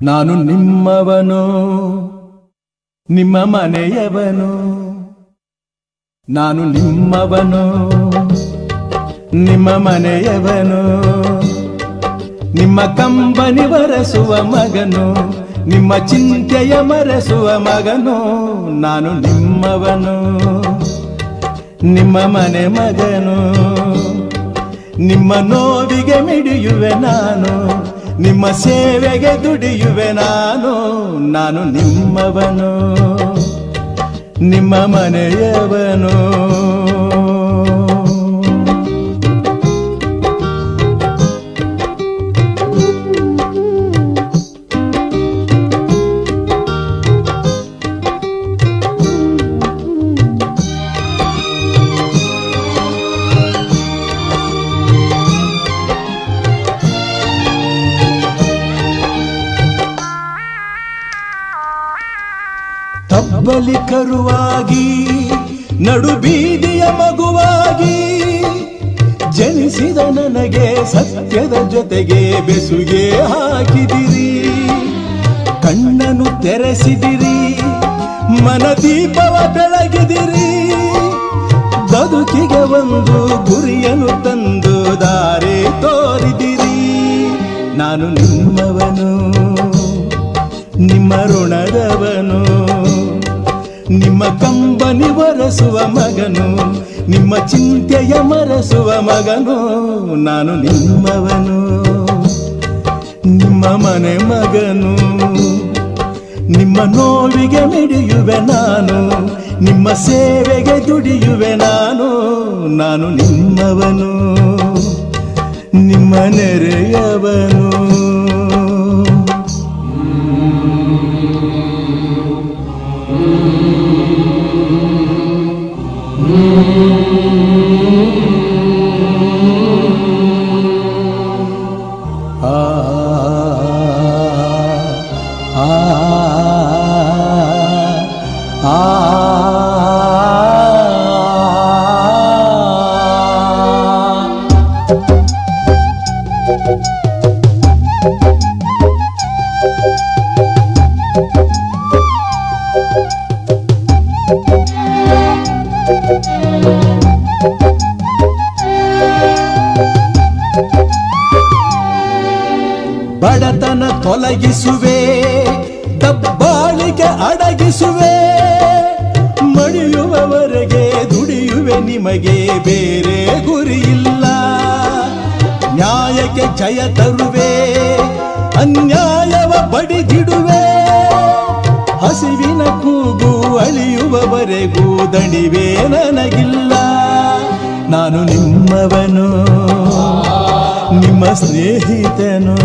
ನಾನು ನಿಮ್ಮವನು ನಿಮ್ಮ ಮನೆಯವನು, ನಾನು ನಿಮ್ಮವನು ನಿಮ್ಮ ಮನೆಯವನು, ನಿಮ್ಮ ಕಂಬನಿ ಬರೆಸುವ ಮಗನು, ನಿಮ್ಮ ಚಿಂತೆಯ ಮರೆಸುವ ಮಗನು. ನಾನು ನಿಮ್ಮವನು ನಿಮ್ಮ ಮನೆ ಮಗನು, ನಿಮ್ಮ ನೋವಿಗೆ ಮಿಡಿಯುವೆ ನಾನು, ನಿಮ್ಮ ಸೇವೆಗೆ ದುಡಿಯುವೆ ನಾನು. ನಾನು ನಿಮ್ಮವನು ನಿಮ್ಮ ಮನೆಯವನು. ತಬ್ಬಲಿ ಕರುವಾಗಿ ನಡು ಬೀದಿಯ ಮಗುವಾಗಿ ಜನಿಸಿದ ನನಗೆ ಸತ್ಯದ ಜೊತೆಗೆ ಬೆಸುಗೆ ಹಾಕಿದಿರಿ. ಕಣ್ಣನ್ನು ತೆರೆಸಿದಿರಿ, ಮನದೀಪವ ಬೆಳಗಿದಿರಿ, ಬದುಕಿಗೆ ಒಂದು ಗುರಿಯನ್ನು ತಂದು ದಾರಿ ತೋರಿದಿರಿ. ನಾನು ನಿಮ್ಮವನು ನಿಮ್ಮ ಋಣದವನು, ನಿಮ್ಮ ಕಂಬನಿ ಬರೆಸುವ ಮಗನು, ನಿಮ್ಮ ಚಿಂತೆಯ ಮರೆಸುವ ಮಗನು. ನಾನು ನಿಮ್ಮವನು ನಿಮ್ಮ ಮನೆ ಮಗನು, ನಿಮ್ಮ ನೋವಿಗೆ ಮಿಡಿಯುವೆ ನಾನು, ನಿಮ್ಮ ಸೇವೆಗೆ ದುಡಿಯುವೆ ನಾನು. ನಾನು ನಿಮ್ಮವನು ನಿಮ್ಮ ನೆರೆಯವನು. ಬಡತನ ತೊಲಗಿಸುವೆ, ದಬ್ಬಾಳಿಕೆ ಅಡಗಿಸುವೆ, ಮಡಿಯುವವರೆಗೆ ದುಡಿಯುವೆ, ನಿಮಗೆ ಬೇರೆ ಗುರಿಯಿಲ್ಲ. ನ್ಯಾಯಕ್ಕೆ ಜಯ ತರುವೆ, ಅನ್ಯಾಯವ ಬಡಿದಿಡುವೆ, ಹಸಿವಿನ ಕೂಗು ಅಳಿಯುವವರೆಗೂ ದಣಿವೆ ನನಗಿಲ್ಲ. ನಾನು ನಿಮ್ಮವನು ನಿಮ್ಮ ಸ್ನೇಹಿತನು.